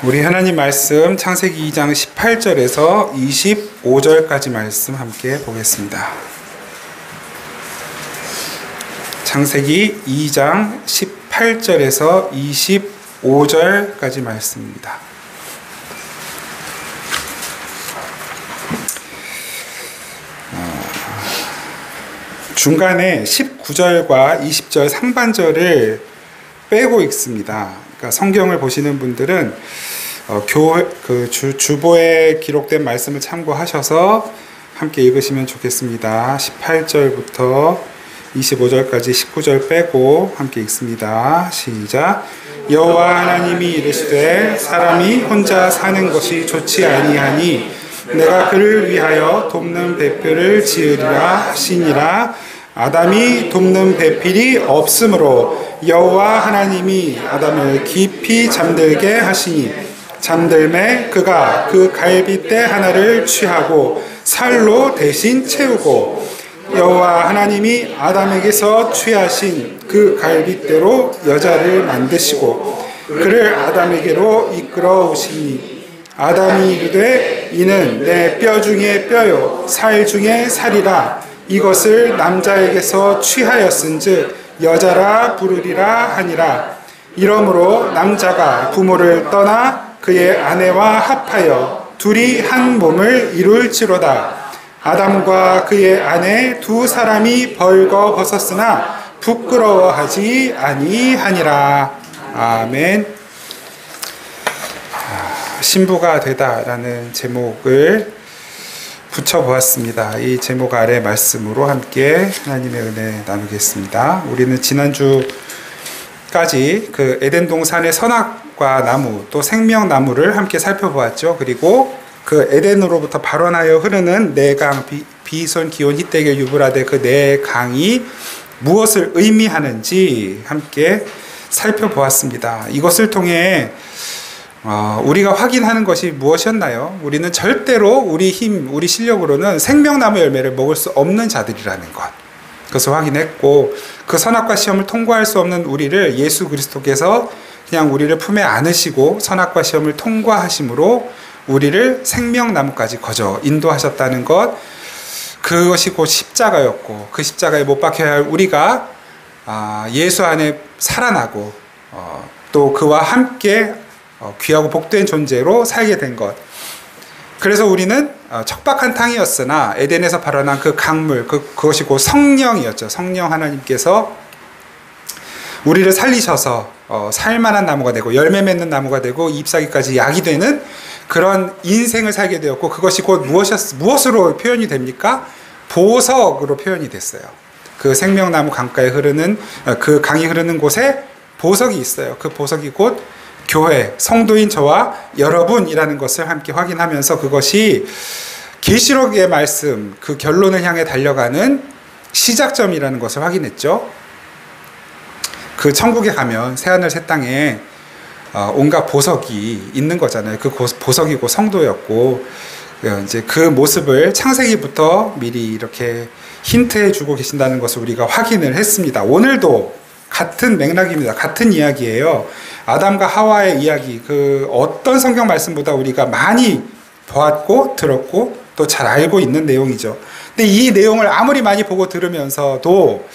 우리 하나님 말씀 창세기 2장 18절에서 25절까지 말씀 함께 보겠습니다. 창세기 2장 18절에서 25절까지 말씀입니다. 중간에 19절과 20절 상반절을 빼고 읽습니다. 그러니까 성경을 보시는 분들은 주보에 기록된 말씀을 참고하셔서 함께 읽으시면 좋겠습니다. 18절부터 25절까지 19절 빼고 함께 읽습니다. 시작. 여호와 하나님이 이르시되 사람이 혼자 사는 것이 좋지 아니하니 내가 그를 위하여 돕는 배필을 지으리라 하시니라. 아담이 돕는 배필이 없으므로 여호와 하나님이 아담을 깊이 잠들게 하시니 잠들매 그가 그 갈빗대 하나를 취하고 살로 대신 채우고 여호와 하나님이 아담에게서 취하신 그 갈빗대로 여자를 만드시고 그를 아담에게로 이끌어 오시니 아담이 이르되 이는 내 뼈 중에 뼈요 살 중에 살이라. 이것을 남자에게서 취하였은즉 여자라 부르리라 하니라. 이러므로 남자가 부모를 떠나 그의 아내와 합하여 둘이 한 몸을 이룰지로다. 아담과 그의 아내 두 사람이 벌거벗었으나 부끄러워하지 아니하니라. 아멘. 신부가 되다라는 제목을 붙여보았습니다. 이 제목 아래 말씀으로 함께 하나님의 은혜 나누겠습니다. 우리는 지난주까지 그 에덴 동산의 선악과 나무 또 생명나무를 함께 살펴보았죠. 그리고 그 에덴으로부터 발원하여 흐르는 네 강 비손 기온 히데겔 유브라데 그 네 강이 무엇을 의미하는지 함께 살펴보았습니다. 이것을 통해 우리가 확인하는 것이 무엇이었나요? 우리는 절대로 우리 힘, 우리 실력으로는 생명나무 열매를 먹을 수 없는 자들이라는 것. 그것을 확인했고 그 선악과 시험을 통과할 수 없는 우리를 예수 그리스도께서 그냥 우리를 품에 안으시고 선악과 시험을 통과하심으로 우리를 생명나무까지 거저 인도하셨다는 것. 그것이 곧 십자가였고 그 십자가에 못 박혀야 할 우리가 예수 안에 살아나고 또 그와 함께 귀하고 복된 존재로 살게 된 것. 그래서 우리는 척박한 땅이었으나 에덴에서 발원한 그 강물, 그것이 곧 성령이었죠. 성령 하나님께서 우리를 살리셔서 살만한 나무가 되고 열매 맺는 나무가 되고 잎사귀까지 약이 되는 그런 인생을 살게 되었고 그것이 곧 무엇으로 표현이 됩니까? 보석으로 표현이 됐어요. 그 생명나무 강가에 흐르는 그 강이 흐르는 곳에 보석이 있어요. 그 보석이 곧 교회, 성도인 저와 여러분이라는 것을 함께 확인하면서 그것이 계시록의 말씀, 그 결론을 향해 달려가는 시작점이라는 것을 확인했죠. 그 천국에 가면 새하늘 새 땅에 온갖 보석이 있는 거잖아요. 그 보석이고 성도였고 이제 그 모습을 창세기부터 미리 이렇게 힌트해 주고 계신다는 것을 우리가 확인을 했습니다. 오늘도 같은 맥락입니다. 같은 이야기예요. 아담과 하와의 이야기, 그 어떤 성경 말씀보다 우리가 많이 보았고 들었고 또 잘 알고 있는 내용이죠. 근데 이 내용을 아무리 많이 보고 들으면서도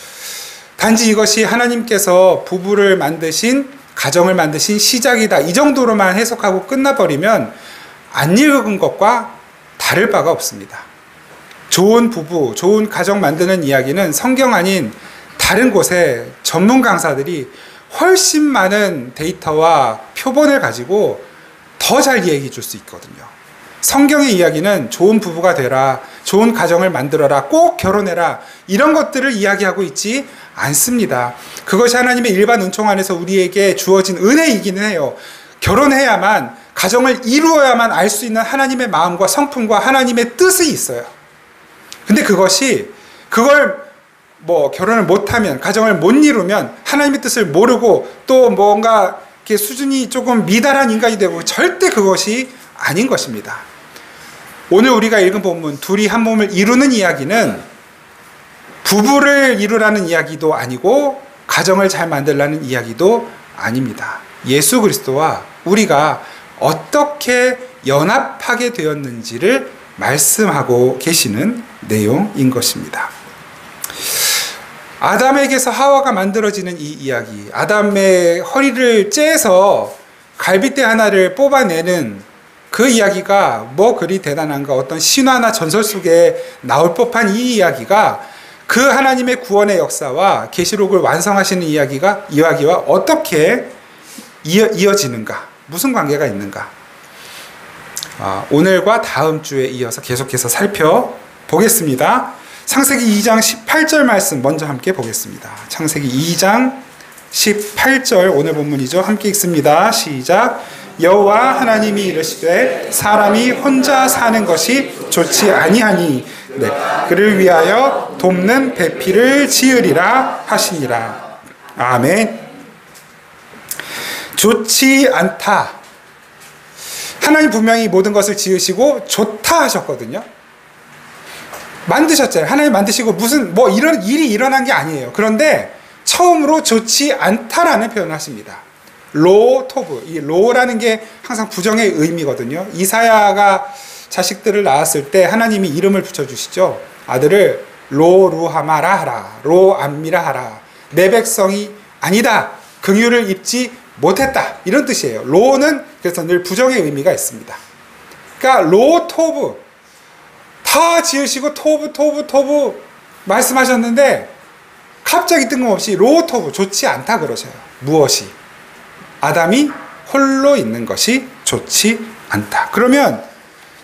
단지 이것이 하나님께서 부부를 만드신, 가정을 만드신 시작이다, 이 정도로만 해석하고 끝나버리면 안 읽은 것과 다를 바가 없습니다. 좋은 부부, 좋은 가정 만드는 이야기는 성경 아닌 다른 곳에 전문 강사들이 훨씬 많은 데이터와 표본을 가지고 더 잘 얘기해 줄 수 있거든요. 성경의 이야기는 좋은 부부가 되라, 좋은 가정을 만들어라, 꼭 결혼해라, 이런 것들을 이야기하고 있지 않습니다. 그것이 하나님의 일반 은총 안에서 우리에게 주어진 은혜이기는 해요. 결혼해야만, 가정을 이루어야만 알 수 있는 하나님의 마음과 성품과 하나님의 뜻이 있어요. 근데 그걸 결혼을 못하면, 가정을 못 이루면 하나님의 뜻을 모르고 또 뭔가 이렇게 수준이 조금 미달한 인간이 되고 절대 그것이 아닌 것입니다. 오늘 우리가 읽은 본문 둘이 한 몸을 이루는 이야기는 부부를 이루라는 이야기도 아니고 가정을 잘 만들라는 이야기도 아닙니다. 예수 그리스도와 우리가 어떻게 연합하게 되었는지를 말씀하고 계시는 내용인 것입니다. 아담에게서 하와가 만들어지는 이 이야기, 아담의 허리를 째서 갈빗대 하나를 뽑아내는 그 이야기가 뭐 그리 대단한가, 어떤 신화나 전설 속에 나올 법한 이 이야기가 그 하나님의 구원의 역사와 계시록을 완성하시는 이야기와 어떻게 이어지는가, 무슨 관계가 있는가, 오늘과 다음 주에 이어서 계속해서 살펴보겠습니다. 창세기 2장 18절 말씀 먼저 함께 보겠습니다. 창세기 2장 18절 오늘 본문이죠. 함께 읽습니다. 시작. 여호와 하나님이 이르시되 사람이 혼자 사는 것이 좋지 아니하니 그를 위하여 돕는 배필을 지으리라 하시니라. 아멘. 좋지 않다. 하나님 분명히 모든 것을 지으시고 좋다 하셨거든요. 만드셨잖아요. 하나님 만드시고 무슨 이런 일이 일어난 게 아니에요. 그런데 처음으로 좋지 않다라는 표현을 하십니다. 로 토브. 이 로라는 게 항상 부정의 의미거든요. 이사야가 자식들을 낳았을 때 하나님이 이름을 붙여주시죠. 아들을 로루하마라 하라, 로암미라 하라. 내 백성이 아니다, 긍휼을 입지 못했다, 이런 뜻이에요. 로는 그래서 늘 부정의 의미가 있습니다. 그러니까 로 토브, 다 지으시고 토브 말씀하셨는데 갑자기 뜬금없이 로 토브, 좋지 않다 그러셔요. 무엇이? 아담이 홀로 있는 것이 좋지 않다. 그러면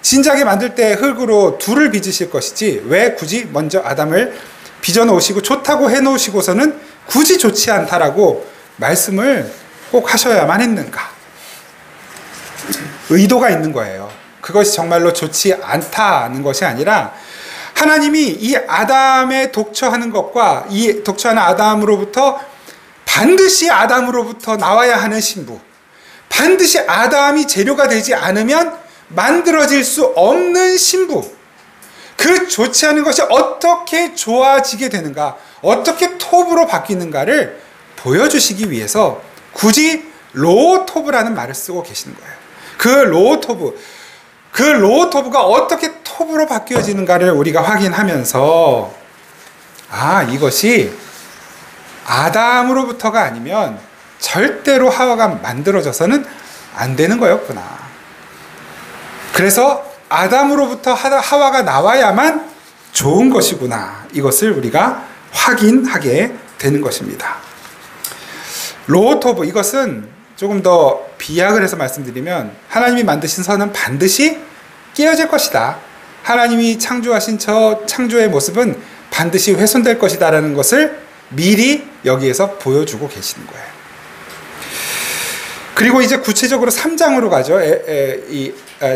진작에 만들 때 흙으로 둘을 빚으실 것이지 왜 굳이 먼저 아담을 빚어놓으시고 좋다고 해놓으시고서는 굳이 좋지 않다라고 말씀을 꼭 하셔야만 했는가? 의도가 있는 거예요. 그것이 정말로 좋지 않다는 것이 아니라 하나님이 이 아담의 독처하는 것과 이 독처하는 아담으로부터 반드시 아담으로부터 나와야 하는 신부, 반드시 아담이 재료가 되지 않으면 만들어질 수 없는 신부, 그 좋지 않은 것이 어떻게 좋아지게 되는가, 어떻게 톱으로 바뀌는가를 보여주시기 위해서 굳이 로토브라는 말을 쓰고 계시는 거예요. 그 로토브가 어떻게 톱으로 바뀌어지는가를 우리가 확인하면서 이것이 아담으로부터가 아니면 절대로 하와가 만들어져서는 안 되는 거였구나. 그래서 아담으로부터 하와가 나와야만 좋은 것이구나. 이것을 우리가 확인하게 되는 것입니다. 로토브, 이것은 조금 더 비약을 해서 말씀드리면 하나님이 만드신 선은 반드시 깨어질 것이다. 하나님이 창조하신 저 창조의 모습은 반드시 훼손될 것이다 라는 것을 미리 여기에서 보여주고 계시는 거예요. 그리고 이제 구체적으로 3장으로 가죠.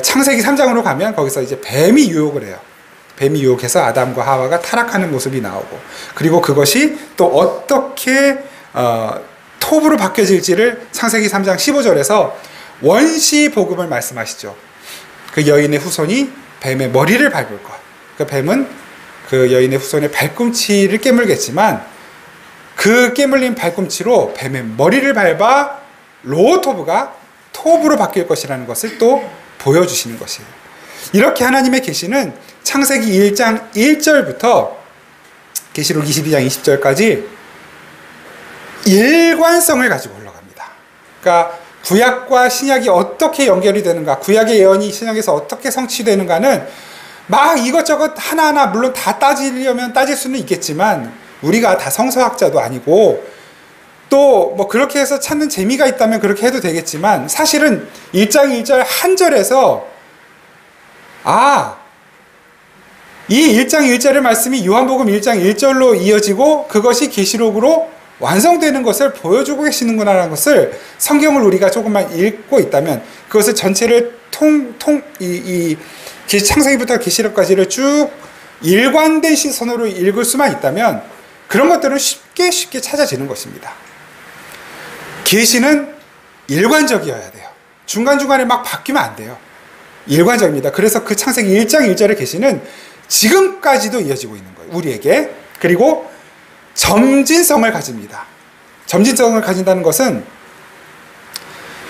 창세기 3장으로 가면 거기서 이제 뱀이 유혹을 해요. 뱀이 유혹해서 아담과 하와가 타락하는 모습이 나오고, 그리고 그것이 또 어떻게 톱으로 바뀌어질지를 창세기 3장 15절에서 원시 복음을 말씀하시죠. 그 여인의 후손이 뱀의 머리를 밟을 것. 그 뱀은 그 여인의 후손의 발꿈치를 깨물겠지만 그 깨물린 발꿈치로 뱀의 머리를 밟아 로토브가 톱으로 바뀔 것이라는 것을 또 보여주시는 것이에요. 이렇게 하나님의 계시는 창세기 1장 1절부터 계시록 22장 20절까지 일관성을 가지고 올라갑니다. 그러니까 구약과 신약이 어떻게 연결이 되는가, 구약의 예언이 신약에서 어떻게 성취되는가는 막 이것저것 하나하나 물론 다 따지려면 따질 수는 있겠지만 우리가 다 성서학자도 아니고 또 뭐 그렇게 해서 찾는 재미가 있다면 그렇게 해도 되겠지만 사실은 1장 1절 한 절에서 이 1장 1절의 말씀이 요한복음 1장 1절로 이어지고 그것이 계시록으로 완성되는 것을 보여주고 계시는구나라는 것을 성경을 우리가 조금만 읽고 있다면 그것을 전체를 창세기부터 계시록까지를 쭉 일관된 시선으로 읽을 수만 있다면 그런 것들은 쉽게 찾아지는 것입니다. 계시는 일관적이어야 돼요. 중간중간에 막 바뀌면 안 돼요. 일관적입니다. 그래서 그 창세기 1장 1절의 계시는 지금까지도 이어지고 있는 거예요. 우리에게. 그리고 점진성을 가집니다. 점진성을 가진다는 것은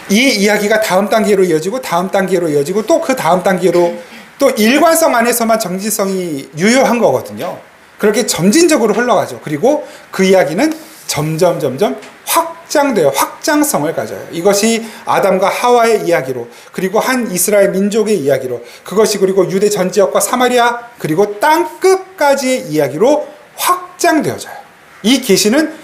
이 이야기가 다음 단계로 이어지고 다음 단계로 이어지고 또 그 다음 단계로 또 일관성 안에서만 정진성이 유효한 거거든요. 그렇게 점진적으로 흘러가죠. 그리고 그 이야기는 점점 확장돼요. 확장성을 가져요. 이것이 아담과 하와의 이야기로, 그리고 한 이스라엘 민족의 이야기로, 그것이 그리고 유대 전 지역과 사마리아 그리고 땅끝까지의 이야기로 확장되어져요. 이 계시는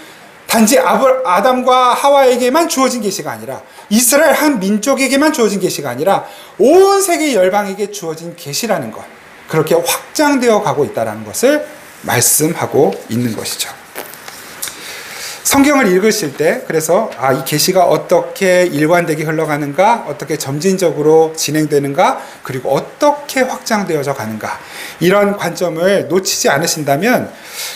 단지 아담과 하와에게만 주어진 계시가 아니라, 이스라엘 한 민족에게만 주어진 계시가 아니라 온 세계 열방에게 주어진 계시라는 것, 그렇게 확장되어 가고 있다는 것을 말씀하고 있는 것이죠. 성경을 읽으실 때 그래서 이 계시가 어떻게 일관되게 흘러가는가, 어떻게 점진적으로 진행되는가, 그리고 어떻게 확장되어져 가는가, 이런 관점을 놓치지 않으신다면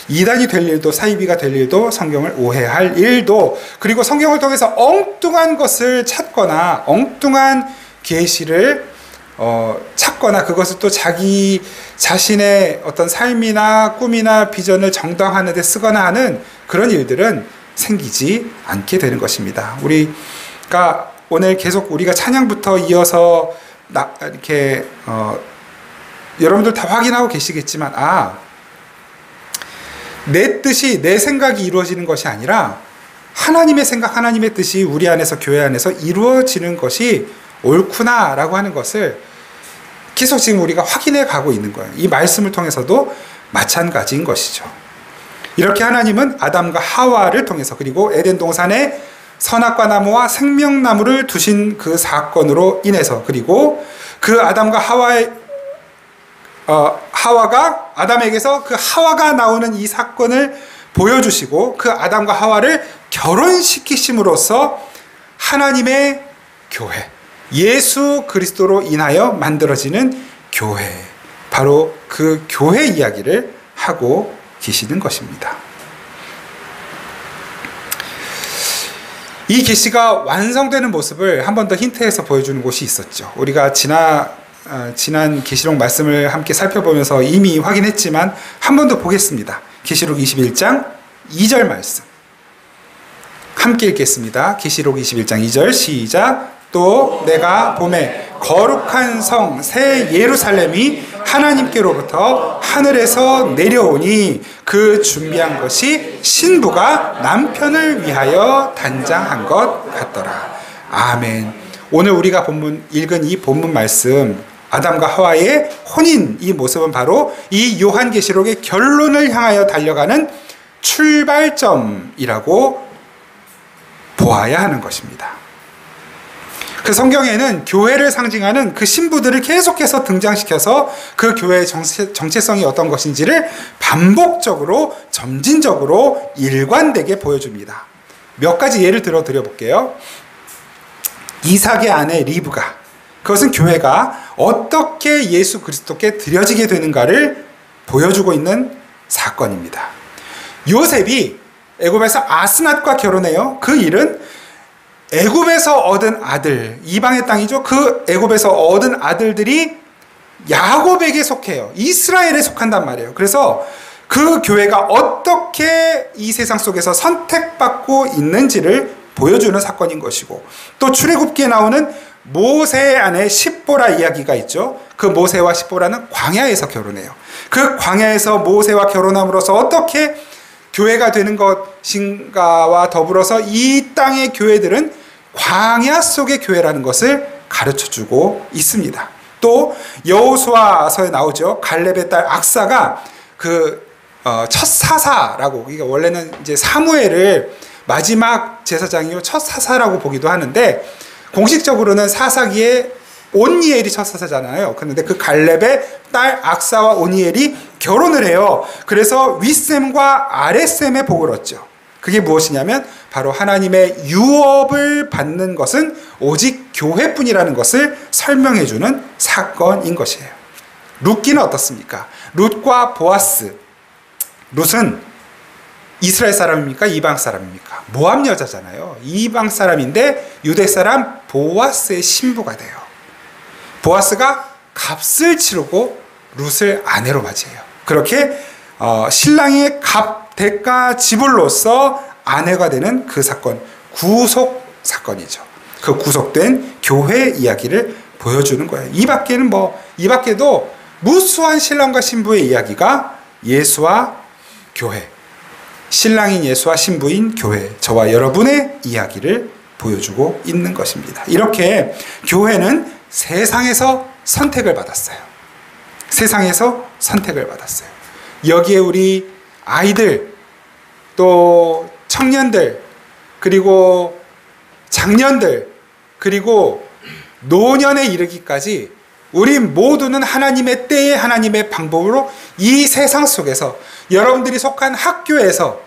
이단이 될 일도, 사이비가 될 일도, 성경을 오해할 일도, 그리고 성경을 통해서 엉뚱한 것을 찾거나 엉뚱한 계시를 찾거나 그것을 또 자기 자신의 어떤 삶이나 꿈이나 비전을 정당화하는 데 쓰거나 하는 그런 일들은 생기지 않게 되는 것입니다. 우리가 오늘 계속 우리가 찬양부터 이어서 이렇게 여러분들 다 확인하고 계시겠지만, 내 뜻이, 내 생각이 이루어지는 것이 아니라 하나님의 생각, 하나님의 뜻이 우리 안에서, 교회 안에서 이루어지는 것이 옳구나라고 하는 것을 계속 지금 우리가 확인해 가고 있는 거예요. 이 말씀을 통해서도 마찬가지인 것이죠. 이렇게 하나님은 아담과 하와를 통해서, 그리고 에덴 동산에 선악과 나무와 생명나무를 두신 그 사건으로 인해서, 그리고 그 아담과 하와가 아담에게서 그 하와가 나오는 이 사건을 보여주시고, 그 아담과 하와를 결혼시키심으로써 하나님의 교회, 예수 그리스도로 인하여 만들어지는 교회, 바로 그 교회 이야기를 하고 계시는 것입니다. 이 계시가 완성되는 모습을 한 번 더 힌트해서 보여주는 곳이 있었죠. 우리가 지난 계시록 말씀을 함께 살펴보면서 이미 확인했지만 한 번 더 보겠습니다. 계시록 21장 2절 말씀 함께 읽겠습니다. 계시록 21장 2절 시작. 또 내가 보매 거룩한 성 새 예루살렘이 하나님께로부터 하늘에서 내려오니 그 준비한 것이 신부가 남편을 위하여 단장한 것 같더라. 아멘. 오늘 우리가 읽은 이 본문 말씀, 아담과 하와의 혼인, 이 모습은 바로 이 요한계시록의 결론을 향하여 달려가는 출발점이라고 보아야 하는 것입니다. 그 성경에는 교회를 상징하는 그 신부들을 계속해서 등장시켜서 그 교회의 정체성이 어떤 것인지를 반복적으로, 점진적으로 일관되게 보여줍니다. 몇 가지 예를 드려볼게요. 이삭의 아내 리브가, 그것은 교회가 어떻게 예수 그리스도께 드려지게 되는가를 보여주고 있는 사건입니다. 요셉이 애굽에서 아스낫과 결혼해요. 그 일은 애굽에서 얻은 아들, 이방의 땅이죠. 그 애굽에서 얻은 아들들이 야곱에게 속해요. 이스라엘에 속한단 말이에요. 그래서 그 교회가 어떻게 이 세상 속에서 선택받고 있는지를 보여주는 사건인 것이고, 또 출애굽기에 나오는 모세의 아내 십보라 이야기가 있죠. 그 모세와 십보라는 광야에서 결혼해요. 그 광야에서 모세와 결혼함으로써 어떻게 교회가 되는 것인가와 더불어서 이 땅의 교회들은 광야 속의 교회라는 것을 가르쳐주고 있습니다. 또 여호수아서에 나오죠. 갈렙의 딸 악사가 첫 사사라고, 이게 원래는 이제 사무엘을 마지막 제사장이요 첫 사사라고 보기도 하는데, 공식적으로는 사사기에 온니엘이 첫 사사잖아요. 그런데 그 갈렙의 딸 악사와 온니엘이 결혼을 해요. 그래서 윗셈과 아랫셈의 복을 얻죠. 그게 무엇이냐면 바로 하나님의 유업을 받는 것은 오직 교회뿐이라는 것을 설명해주는 사건인 것이에요. 룻기는 어떻습니까? 룻과 보아스. 룻은 이스라엘 사람입니까? 이방 사람입니까? 모압 여자잖아요. 이방 사람인데 유대 사람 보아스의 신부가 돼요. 보아스가 값을 치르고 룻을 아내로 맞이해요. 그렇게 신랑의 대가 지불로서 아내가 되는 그 사건, 구속 사건이죠. 그 구속된 교회 이야기를 보여주는 거예요. 이 밖에도 무수한 신랑과 신부의 이야기가 예수와 교회, 신랑인 예수와 신부인 교회, 저와 여러분의 이야기를 보여주고 있는 것입니다. 이렇게 교회는 세상에서 선택을 받았어요. 세상에서 선택을 받았어요. 여기에 우리 아이들, 또 청년들, 그리고 장년들, 그리고 노년에 이르기까지 우리 모두는 하나님의 때에 하나님의 방법으로 이 세상 속에서 여러분들이 속한 학교에서,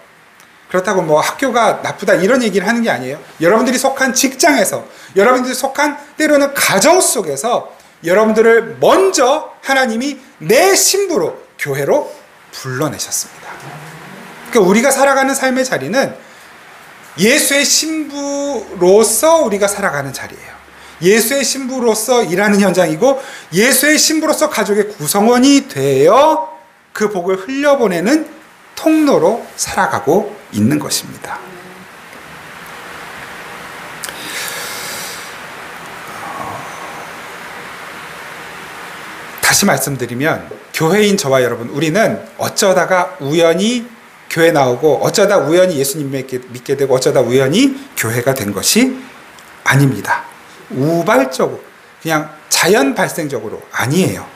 그렇다고 뭐 학교가 나쁘다 이런 얘기를 하는 게 아니에요. 여러분들이 속한 직장에서, 여러분들이 속한 때로는 가정 속에서 여러분들을 먼저 하나님이 내 신부로, 교회로 불러내셨습니다. 그러니까 우리가 살아가는 삶의 자리는 예수의 신부로서 우리가 살아가는 자리예요. 예수의 신부로서 일하는 현장이고, 예수의 신부로서 가족의 구성원이 되어 그 복을 흘려보내는 통로로 살아가고 있는 것입니다. 다시 말씀드리면, 교회인 저와 여러분, 우리는 어쩌다가 우연히 교회 나오고, 어쩌다 우연히 예수님 믿게 되고, 어쩌다 우연히 교회가 된 것이 아닙니다. 우발적으로, 그냥 자연 발생적으로 아니에요.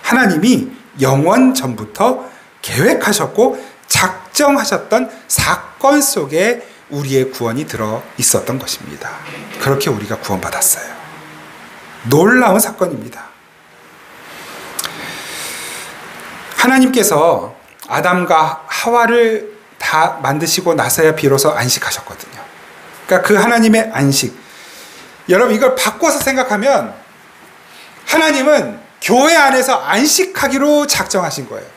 하나님이 영원 전부터 계획하셨고 작정하셨던 사건 속에 우리의 구원이 들어 있었던 것입니다. 그렇게 우리가 구원받았어요. 놀라운 사건입니다. 하나님께서 아담과 하와를 다 만드시고 나서야 비로소 안식하셨거든요. 그러니까 그 하나님의 안식, 여러분 이걸 바꿔서 생각하면 하나님은 교회 안에서 안식하기로 작정하신 거예요.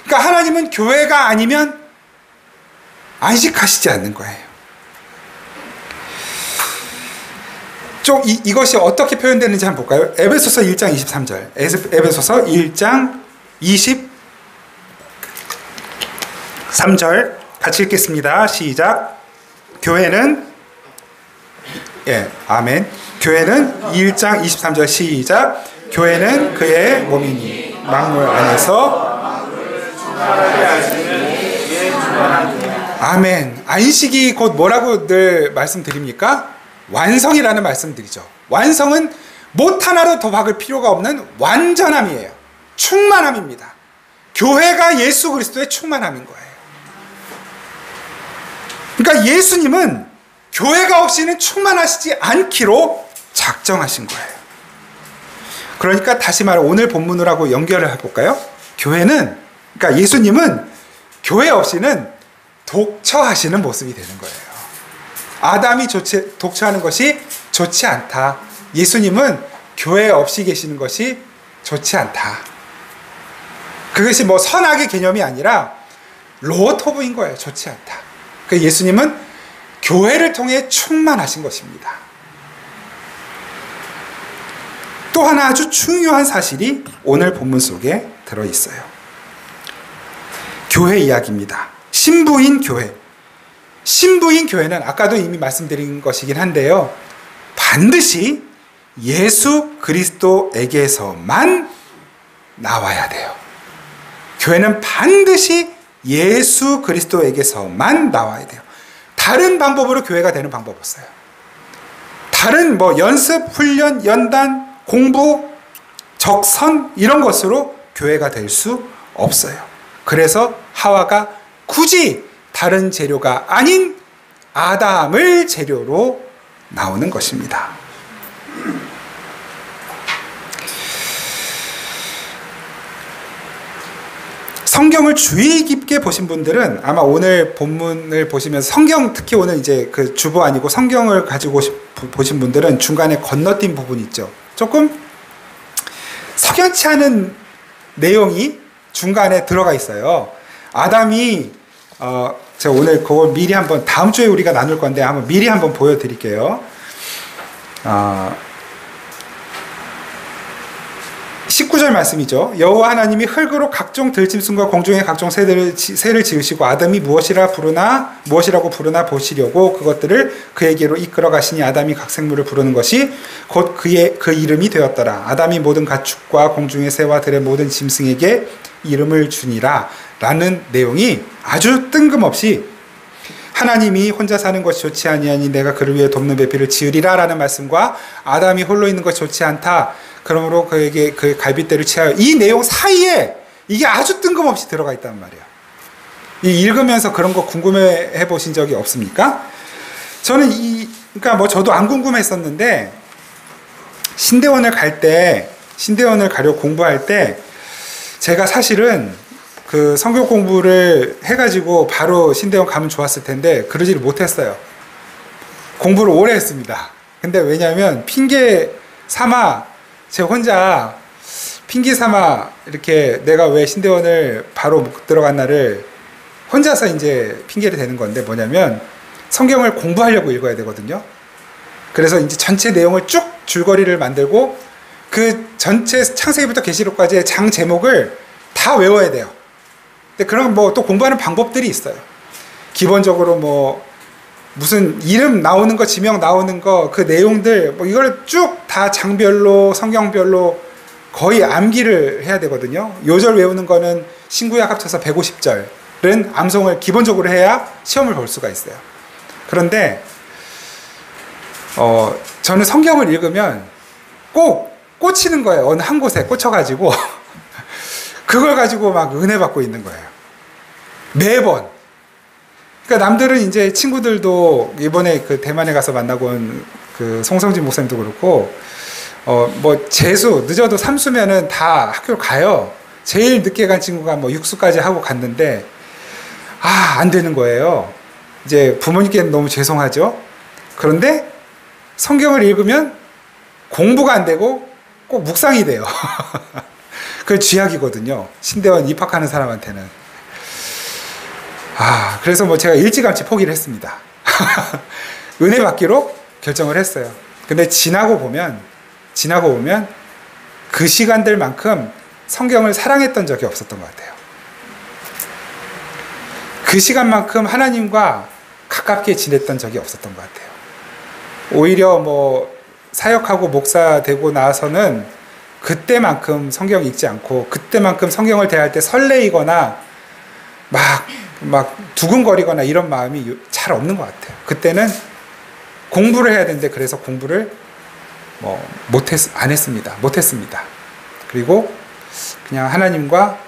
그러니까 하나님은 교회가 아니면 안식하시지 않는 거예요. 좀 이것이 어떻게 표현되는지 한번 볼까요? 에베소서 1장 23절. 에베소서 1장 23절 같이 읽겠습니다. 시작. 교회는, 아멘. 교회는 1장 23절 시작. 교회는 그의 몸이니 만물 안에서 아멘. 안식이 곧 뭐라고 늘 말씀드립니까? 완성이라는 말씀드리죠. 완성은 못 하나로 더 박을 필요가 없는 완전함이에요. 충만함입니다. 교회가 예수 그리스도의 충만함인 거예요. 그러니까 예수님은 교회가 없이는 충만하시지 않기로 작정하신 거예요. 그러니까 다시 말해 오늘 본문을 하고 연결을 해볼까요? 교회는, 그러니까 예수님은 교회 없이는 독처하시는 모습이 되는 거예요. 아담이 독처하는 것이 좋지 않다. 예수님은 교회 없이 계시는 것이 좋지 않다. 그것이 뭐 선악의 개념이 아니라 로토브인 거예요. 좋지 않다. 그러니까 예수님은 교회를 통해 충만하신 것입니다. 또 하나 아주 중요한 사실이 오늘 본문 속에 들어있어요. 교회 이야기입니다. 신부인 교회. 신부인 교회는 아까도 이미 말씀드린 것이긴 한데요. 반드시 예수 그리스도에게서만 나와야 돼요. 교회는 반드시 예수 그리스도에게서만 나와야 돼요. 다른 방법으로 교회가 되는 방법 없어요. 다른 뭐 연습, 훈련, 연단, 공부, 적선 이런 것으로 교회가 될 수 없어요. 그래서 하와가 굳이 다른 재료가 아닌 아담을 재료로 나오는 것입니다. 성경을 주의 깊게 보신 분들은 아마 오늘 본문을 보시면서 성경, 특히 오늘 이제 그 주보 아니고 성경을 가지고 보신 분들은 중간에 건너뛴 부분이 있죠. 조금 석연치 않은 내용이 중간에 들어가 있어요. 아담이 제가 오늘 그걸 미리 한번 다음 주에 우리가 나눌 건데 한번 미리 한번 보여드릴게요. 19절 말씀이죠. 여호와 하나님이 흙으로 각종 들짐승과 공중의 각종 새를 지으시고 아담이 무엇이라고 부르나 보시려고 그것들을 그에게로 이끌어 가시니 아담이 각 생물을 부르는 것이 곧 그 이름이 되었더라. 아담이 모든 가축과 공중의 새와 들의 모든 짐승에게 이름을 주니라 라는 내용이 아주 뜬금없이 하나님이 혼자 사는 것이 좋지 아니하니 내가 그를 위해 돕는 배필을 지으리라 라는 말씀과 아담이 홀로 있는 것이 좋지 않다, 그러므로 그에게 그 갈빗대를 취하여, 이 내용 사이에 이게 아주 뜬금없이 들어가 있단 말이에요. 읽으면서 그런 거 궁금해 보신 적이 없습니까? 저는 그러니까 뭐 저도 안 궁금했었는데, 신대원을 가려고 공부할 때 제가 사실은 그 성경 공부를 해가지고 바로 신대원 가면 좋았을 텐데 그러지를 못했어요. 공부를 오래 했습니다. 근데 왜냐하면 핑계 삼아 제가 혼자 핑계 삼아 이렇게 내가 왜 신대원을 바로 못 들어갔나를 혼자서 이제 핑계를 대는 건데, 뭐냐면 성경을 공부하려고 읽어야 되거든요. 그래서 이제 전체 내용을 쭉 줄거리를 만들고 그 전체 창세기부터 계시록까지의 장 제목을 다 외워야 돼요. 근데 그런 뭐 또 공부하는 방법들이 있어요. 기본적으로 뭐 무슨 이름 나오는 거, 지명 나오는 거, 그 내용들 뭐 이걸 쭉 다 장별로 성경별로 거의 암기를 해야 되거든요. 요절 외우는 거는 신구약 합쳐서 150절은 암송을 기본적으로 해야 시험을 볼 수가 있어요. 그런데 저는 성경을 읽으면 꼭 꽂히는 거예요. 어느 한 곳에 꽂혀가지고 그걸 가지고 막 은혜 받고 있는 거예요. 매번. 그러니까 남들은 이제 친구들도 이번에 그 대만에 가서 만나고 온 그 송성진 목사님도 그렇고, 뭐 재수 늦어도 삼수면은 다 학교를 가요. 제일 늦게 간 친구가 뭐 육수까지 하고 갔는데 안 되는 거예요. 이제 부모님께는 너무 죄송하죠. 그런데 성경을 읽으면 공부가 안 되고 꼭 묵상이 돼요. 그게 쥐약이거든요. 신대원 입학하는 사람한테는. 그래서 뭐 제가 일찌감치 포기를 했습니다. 은혜 받기로 결정을 했어요. 근데 지나고 보면 그 시간들만큼 성경을 사랑했던 적이 없었던 것 같아요. 그 시간만큼 하나님과 가깝게 지냈던 적이 없었던 것 같아요. 오히려 뭐 사역하고 목사 되고 나서는 그때만큼 성경 읽지 않고 그때만큼 성경을 대할 때 설레이거나 막 두근거리거나 이런 마음이 잘 없는 것 같아요. 그때는 공부를 해야 되는데 그래서 공부를 못했습니다. 그리고 그냥 하나님과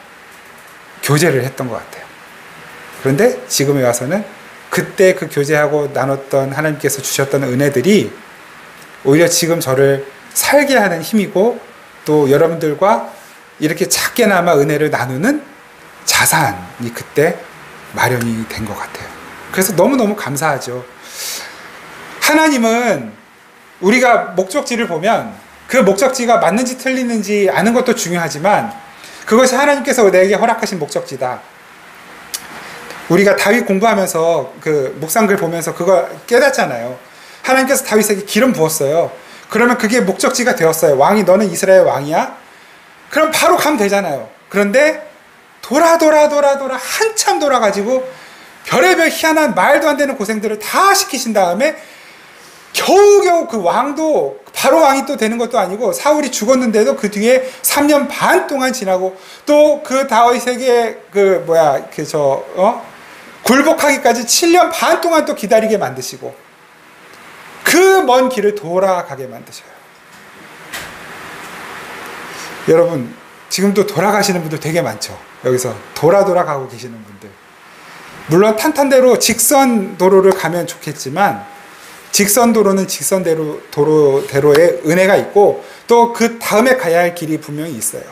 교제를 했던 것 같아요. 그런데 지금에 와서는 그때 그 교제하고 나눴던 하나님께서 주셨던 은혜들이 오히려 지금 저를 살게 하는 힘이고, 또 여러분들과 이렇게 작게나마 은혜를 나누는 자산이 그때 마련이 된 것 같아요. 그래서 너무너무 감사하죠. 하나님은 우리가 목적지를 보면 그 목적지가 맞는지 틀리는지 아는 것도 중요하지만 그것이 하나님께서 내게 허락하신 목적지다. 우리가 다윗 공부하면서 그 묵상글 보면서 그거 깨닫잖아요. 하나님께서 다윗에게 기름 부었어요. 그러면 그게 목적지가 되었어요. 왕이, 너는 이스라엘 왕이야? 그럼 바로 가면 되잖아요. 그런데 돌아 한참 돌아가지고 별의별 희한한 말도 안 되는 고생들을 다 시키신 다음에 겨우겨우 그 왕도 바로 왕이 또 되는 것도 아니고, 사울이 죽었는데도 그 뒤에 3년 반 동안 지나고 또 그 다윗에게 굴복하기까지 7년 반 동안 또 기다리게 만드시고 그 먼 길을 돌아가게 만드셔요. 여러분 지금도 돌아가시는 분들 되게 많죠. 여기서 돌아가고 계시는 분들. 물론 탄탄대로 직선 도로를 가면 좋겠지만 직선 도로는 직선대로의 은혜가 있고 또 그 다음에 가야 할 길이 분명히 있어요.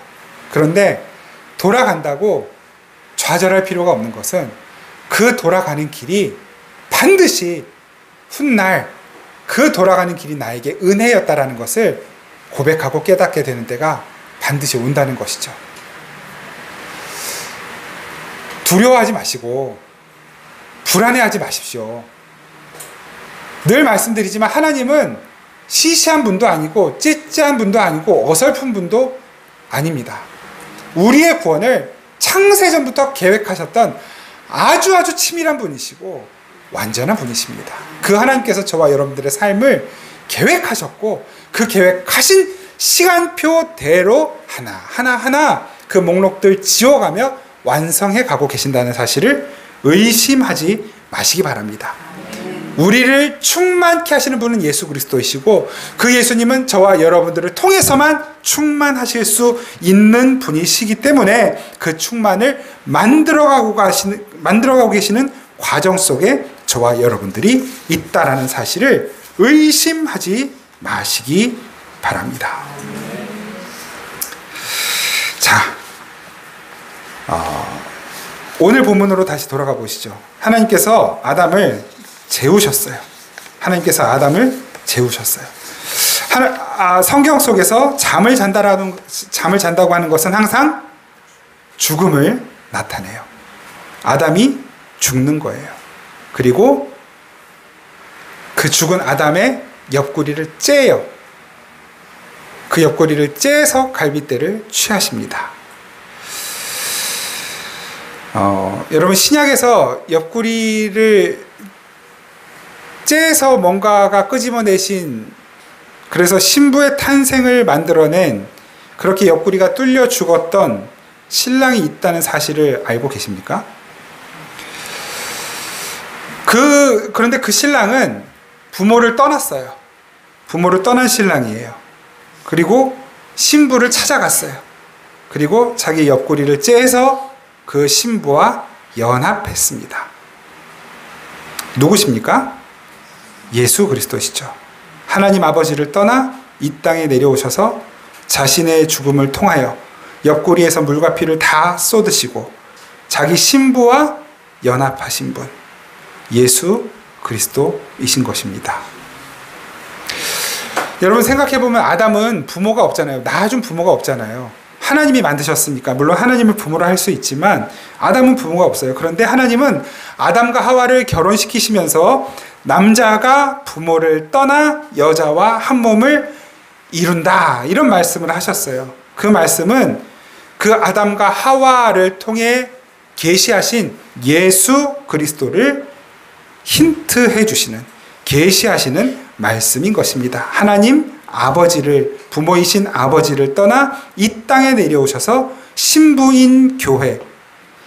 그런데 돌아간다고 좌절할 필요가 없는 것은 그 돌아가는 길이 반드시 훗날 그 돌아가는 길이 나에게 은혜였다라는 것을 고백하고 깨닫게 되는 때가 반드시 온다는 것이죠. 두려워하지 마시고 불안해하지 마십시오. 늘 말씀드리지만 하나님은 시시한 분도 아니고 찌찌한 분도 아니고 어설픈 분도 아닙니다. 우리의 구원을 창세전부터 계획하셨던 아주 치밀한 분이시고 완전한 분이십니다. 그 하나님께서 저와 여러분들의 삶을 계획하셨고 그 계획하신 시간표대로 하나하나 그 목록들 지워가며 완성해 가고 계신다는 사실을 의심하지 마시기 바랍니다. 우리를 충만케 하시는 분은 예수 그리스도이시고 그 예수님은 저와 여러분들을 통해서만 충만하실 수 있는 분이시기 때문에 그 충만을 만들어가고 계시는 과정 속에 저와 여러분들이 있다라는 사실을 의심하지 마시기 바랍니다. 자, 오늘 본문으로 다시 돌아가 보시죠. 하나님께서 아담을 재우셨어요. 성경 속에서 잠을 잔다고 하는 것은 항상 죽음을 나타내요. 아담이 죽는 거예요. 그리고 그 죽은 아담의 옆구리를 째요. 그 옆구리를 째서 갈빗대를 취하십니다. 여러분 신약에서 옆구리를 째서 뭔가가 끄집어내신, 그래서 신부의 탄생을 만들어낸, 그렇게 옆구리가 뚫려 죽었던 신랑이 있다는 사실을 알고 계십니까? 그런데 그 신랑은 부모를 떠났어요. 부모를 떠난 신랑이에요. 그리고 신부를 찾아갔어요. 그리고 자기 옆구리를 째서 그 신부와 연합했습니다. 누구십니까? 예수 그리스도시죠. 하나님 아버지를 떠나 이 땅에 내려오셔서 자신의 죽음을 통하여 옆구리에서 물과 피를 다 쏟으시고 자기 신부와 연합하신 분, 예수 그리스도이신 것입니다. 여러분 생각해보면 아담은 부모가 없잖아요. 낳아준 부모가 없잖아요. 하나님이 만드셨으니까 물론 하나님을 부모로 할 수 있지만 아담은 부모가 없어요. 그런데 하나님은 아담과 하와를 결혼시키시면서 남자가 부모를 떠나 여자와 한 몸을 이룬다, 이런 말씀을 하셨어요. 그 말씀은 그 아담과 하와를 통해 계시하신 예수 그리스도를 힌트해 주시는, 계시하시는 말씀인 것입니다. 하나님 아버지를, 부모이신 아버지를 떠나 이 땅에 내려오셔서 신부인 교회,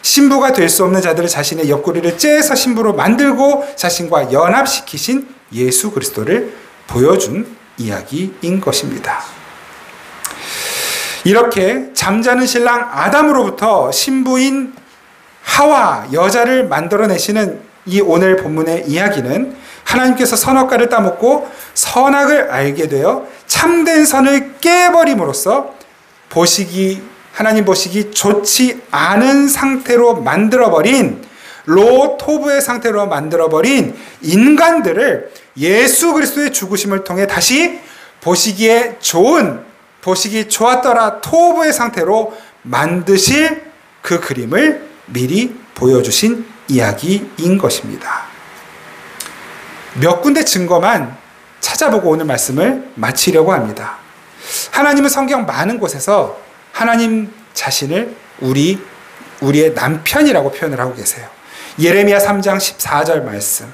신부가 될 수 없는 자들을 자신의 옆구리를 째서 신부로 만들고 자신과 연합시키신 예수 그리스도를 보여준 이야기인 것입니다. 이렇게 잠자는 신랑 아담으로부터 신부인 하와, 여자를 만들어내시는 이 오늘 본문의 이야기는 하나님께서 선악과를 따먹고 선악을 알게 되어 참된 선을 깨버림으로써 하나님 보시기 좋지 않은 상태로 만들어버린, 로토브의 상태로 만들어버린 인간들을 예수 그리스도의 죽으심을 통해 다시 보시기에 좋은, 보시기 좋았더라 토브의 상태로 만드실 그 그림을 미리 보여주신 이야기인 것입니다. 몇 군데 증거만 찾아보고 오늘 말씀을 마치려고 합니다. 하나님은 성경 많은 곳에서 하나님 자신을 우리의 남편이라고 표현을 하고 계세요. 예레미야 3장 14절 말씀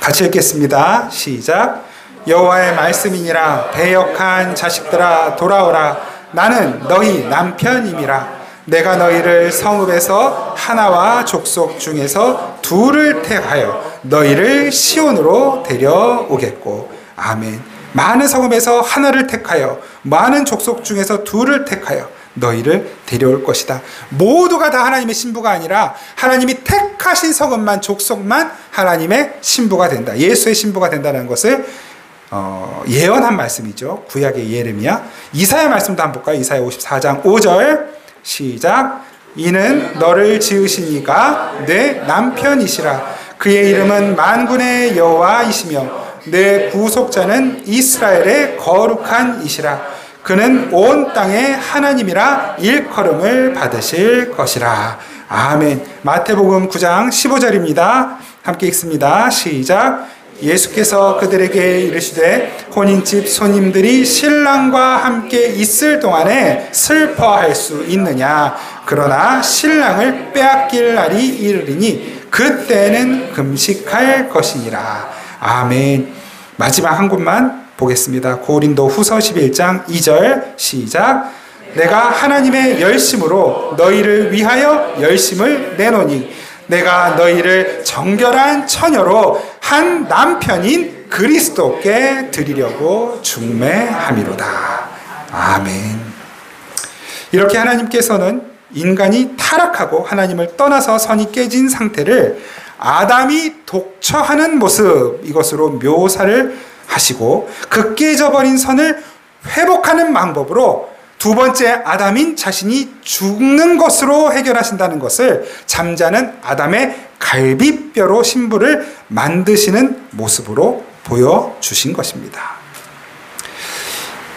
같이 읽겠습니다. 시작. 여호와의 말씀이니라. 배역한 자식들아 돌아오라. 나는 너희 남편임이라. 내가 너희를 성읍에서 하나와 족속 중에서 둘을 택하여 너희를 시온으로 데려오겠고. 아멘. 많은 성읍에서 하나를 택하여 많은 족속 중에서 둘을 택하여 너희를 데려올 것이다. 모두가 다 하나님의 신부가 아니라 하나님이 택하신 성읍만, 족속만 하나님의 신부가 된다. 예수의 신부가 된다는 것을 예언한 말씀이죠. 구약의 예레미야. 이사야 말씀도 한번 볼까요? 이사야 54장 5절 시작. 이는 너를 지으신 이가 내 남편이시라. 그의 이름은 만군의 여호와이시며 내 구속자는 이스라엘의 거룩한 이시라. 그는 온 땅의 하나님이라 일컬음을 받으실 것이라. 아멘. 마태복음 9장 15절입니다. 함께 읽습니다. 시작. 예수께서 그들에게 이르시되 혼인집 손님들이 신랑과 함께 있을 동안에 슬퍼할 수 있느냐. 그러나 신랑을 빼앗길 날이 이르리니 그때는 금식할 것이니라. 아멘. 마지막 한 곳만 보겠습니다. 고린도 후서 11장 2절 시작. 내가 하나님의 열심으로 너희를 위하여 열심을 내노니 내가 너희를 정결한 처녀로 한 남편인 그리스도께 드리려고 중매함이로다. 아멘. 이렇게 하나님께서는 인간이 타락하고 하나님을 떠나서 선이 깨진 상태를 아담이 독처하는 모습, 이것으로 묘사를 하시고 그 깨져버린 선을 회복하는 방법으로 두 번째 아담인 자신이 죽는 것으로 해결하신다는 것을 잠자는 아담의 갈비뼈로 신부를 만드시는 모습으로 보여주신 것입니다.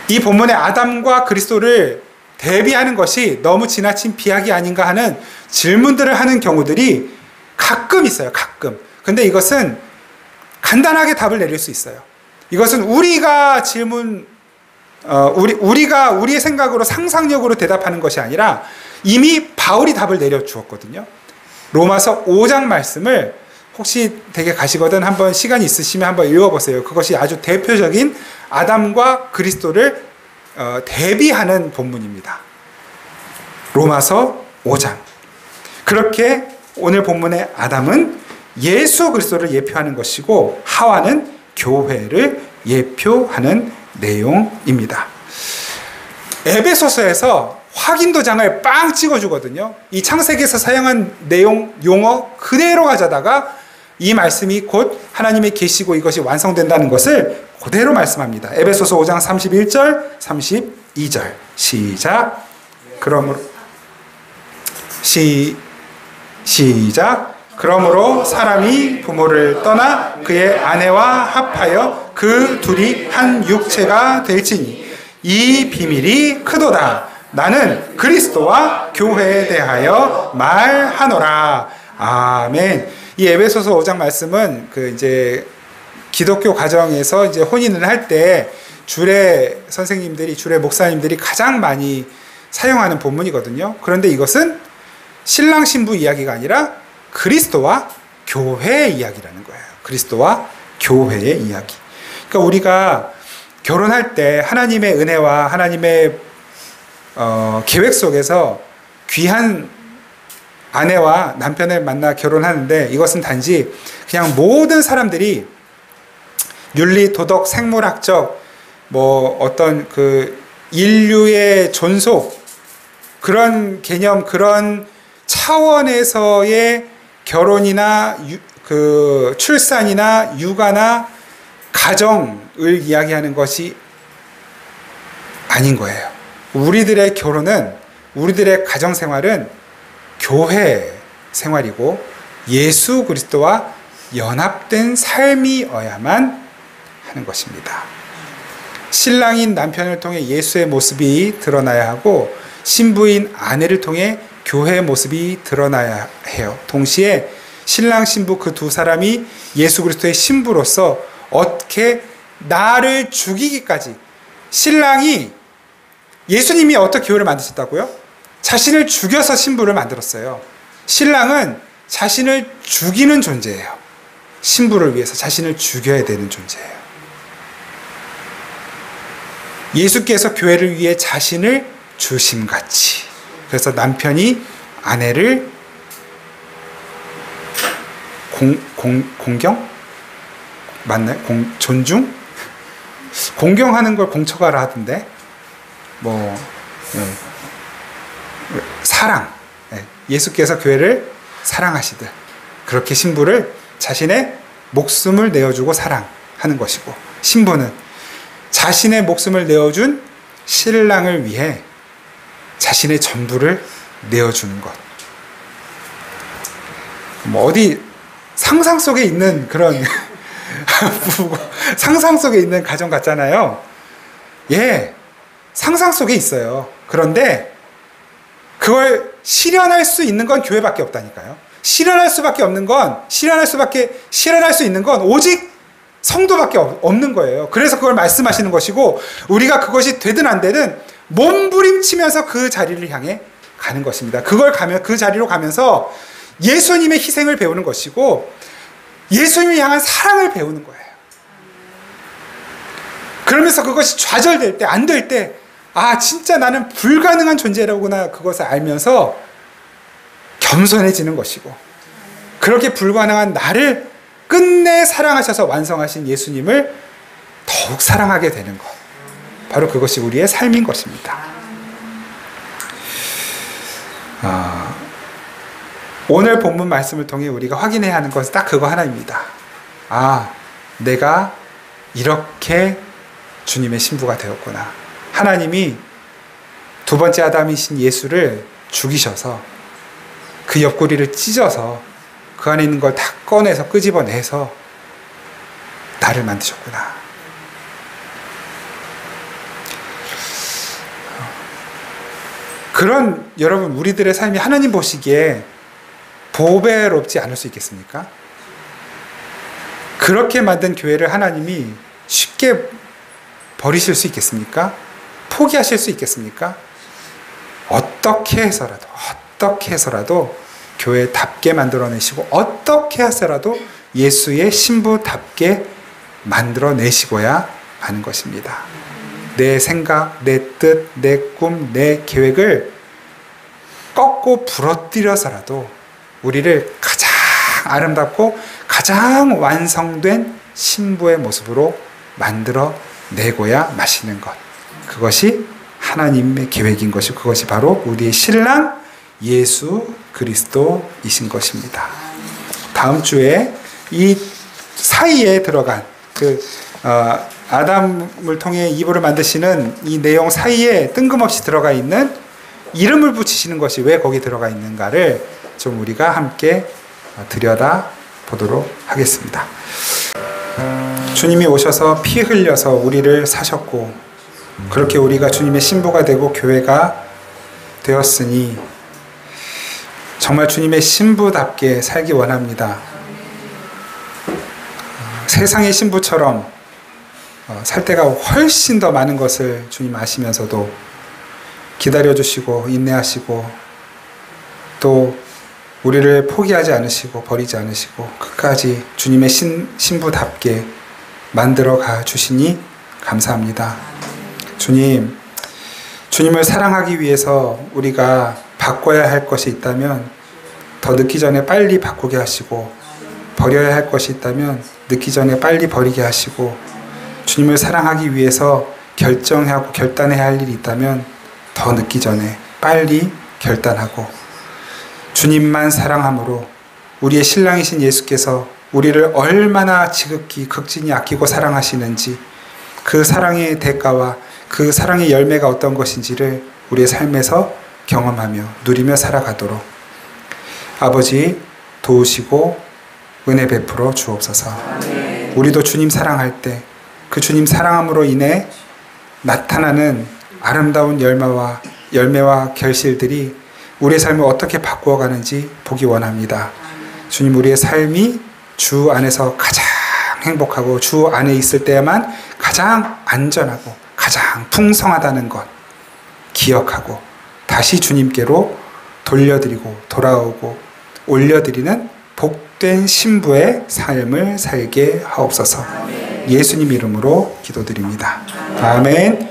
이 본문의 아담과 그리스도를 대비하는 것이 너무 지나친 비약이 아닌가 하는 질문들을 하는 경우들이 가끔 있어요. 가끔. 근데 이것은 간단하게 답을 내릴 수 있어요. 이것은 우리가 우리가 우리의 생각으로 상상력으로 대답하는 것이 아니라 이미 바울이 답을 내려주었거든요. 로마서 5장 말씀을 혹시 댁에 가시거든 한번 시간이 있으시면 한번 읽어보세요. 그것이 아주 대표적인 아담과 그리스도를 대비하는 본문입니다. 로마서 5장. 그렇게 오늘 본문의 아담은 예수 그리스도를 예표하는 것이고 하와는 교회를 예표하는 내용입니다. 에베소서에서 확인 도장을 빵 찍어주거든요. 이 창세기에서 사용한 내용, 용어 그대로 가져다가 이 말씀이 곧 하나님의 계시고 이것이 완성된다는 것을 그대로 말씀합니다. 에베소서 5장 31절, 32절 시작. 그러므로 시작. 그러므로 사람이 부모를 떠나 그의 아내와 합하여 그 둘이 한 육체가 될지니 이 비밀이 크도다. 나는 그리스도와 교회에 대하여 말하노라. 아멘. 이 에베소서 5장 말씀은 이제 기독교 가정에서 이제 혼인을 할 때 주례 선생님들이, 주례 목사님들이 가장 많이 사용하는 본문이거든요. 그런데 이것은 신랑 신부 이야기가 아니라 그리스도와 교회의 이야기라는 거예요. 그리스도와 교회의 이야기. 그러니까 우리가 결혼할 때 하나님의 은혜와 하나님의 계획 속에서 귀한 아내와 남편을 만나 결혼하는데 이것은 단지 그냥 모든 사람들이 윤리, 도덕, 생물학적 어떤 인류의 존속 그런 개념, 그런 차원에서의 결혼이나 출산이나 육아나 가정을 이야기하는 것이 아닌 거예요. 우리들의 결혼은, 우리들의 가정 생활은 교회 생활이고 예수 그리스도와 연합된 삶이어야만 하는 것입니다. 신랑인 남편을 통해 예수의 모습이 드러나야 하고 신부인 아내를 통해 교회의 모습이 드러나야 해요. 동시에 신랑 신부 그 두 사람이 예수 그리스도의 신부로서 어떻게 나를 죽이기까지, 신랑이 예수님이 어떻게 교회를 만드셨다고요? 자신을 죽여서 신부를 만들었어요. 신랑은 자신을 죽이는 존재예요. 신부를 위해서 자신을 죽여야 되는 존재예요. 예수께서 교회를 위해 자신을 주심같이. 그래서 남편이 아내를 공경? 맞나요? 존중? 공경하는 걸 공처가라 하던데. 사랑. 예수께서 교회를 사랑하시듯 그렇게 신부를 자신의 목숨을 내어주고 사랑하는 것이고, 신부는 자신의 목숨을 내어준 신랑을 위해 자신의 전부를 내어주는 것. 어디 상상 속에 있는 그런 상상 속에 있는 가정 같잖아요. 예, 상상 속에 있어요. 그런데 그걸 실현할 수 있는 건 교회밖에 없다니까요. 실현할 수 있는 건 오직 성도밖에 없는 거예요. 그래서 그걸 말씀하시는 것이고, 우리가 그것이 되든 안 되든 몸부림치면서 그 자리를 향해 가는 것입니다. 그 자리로 가면서 예수님의 희생을 배우는 것이고, 예수님을 향한 사랑을 배우는 거예요. 그러면서 그것이 좌절될 때, 안 될 때, 진짜 나는 불가능한 존재라구나, 그것을 알면서 겸손해지는 것이고, 그렇게 불가능한 나를 끝내 사랑하셔서 완성하신 예수님을 더욱 사랑하게 되는 것. 바로 그것이 우리의 삶인 것입니다. 오늘 본문 말씀을 통해 우리가 확인해야 하는 것은 딱 그거 하나입니다. 내가 이렇게 주님의 신부가 되었구나. 하나님이 두 번째 아담이신 예수를 죽이셔서 그 옆구리를 찢어서 그 안에 있는 걸 다 꺼내서 끄집어내서 나를 만드셨구나. 그런 여러분, 우리들의 삶이 하나님 보시기에 보배롭지 않을 수 있겠습니까? 그렇게 만든 교회를 하나님이 쉽게 버리실 수 있겠습니까? 포기하실 수 있겠습니까? 어떻게 해서라도 교회답게 만들어내시고, 어떻게 해서라도 예수의 신부답게 만들어내시고야 하는 것입니다. 내 생각, 내 뜻, 내 꿈, 내 계획을 꺾고 부러뜨려서라도 우리를 가장 아름답고 가장 완성된 신부의 모습으로 만들어내고야 마시는 것. 그것이 하나님의 계획인 것이고, 그것이 바로 우리의 신랑 예수 그리스도이신 것입니다. 다음 주에 이 사이에 들어간 아담을 통해 이브를 만드시는 이 내용 사이에 뜬금없이 들어가 있는 이름을 붙이시는 것이 왜 거기 들어가 있는가를 좀 우리가 함께 들여다 보도록 하겠습니다. 주님이 오셔서 피 흘려서 우리를 사셨고, 그렇게 우리가 주님의 신부가 되고 교회가 되었으니 정말 주님의 신부답게 살기 원합니다. 세상의 신부처럼 살 때가 훨씬 더 많은 것을 주님 아시면서도 기다려주시고 인내하시고, 또 우리를 포기하지 않으시고 버리지 않으시고 끝까지 주님의 신부답게 만들어 가 주시니 감사합니다. 주님을 사랑하기 위해서 우리가 바꿔야 할 것이 있다면 더 늦기 전에 빨리 바꾸게 하시고, 버려야 할 것이 있다면 늦기 전에 빨리 버리게 하시고, 주님을 사랑하기 위해서 결정하고 결단해야 할 일이 있다면 더 늦기 전에 빨리 결단하고, 주님만 사랑함으로 우리의 신랑이신 예수께서 우리를 얼마나 지극히 극진히 아끼고 사랑하시는지, 그 사랑의 대가와 그 사랑의 열매가 어떤 것인지를 우리의 삶에서 경험하며 누리며 살아가도록 아버지 도우시고 은혜 베풀어 주옵소서. 우리도 주님 사랑할 때 그 주님 사랑함으로 인해 나타나는 아름다운 열매와 결실들이 우리의 삶을 어떻게 바꾸어가는지 보기 원합니다. 주님, 우리의 삶이 주 안에서 가장 행복하고 주 안에 있을 때야만 가장 안전하고 가장 풍성하다는 것 기억하고 다시 주님께로 돌려드리고 돌아오고 올려드리는 복된 신부의 삶을 살게 하옵소서. 예수님 이름으로 기도드립니다. 아멘.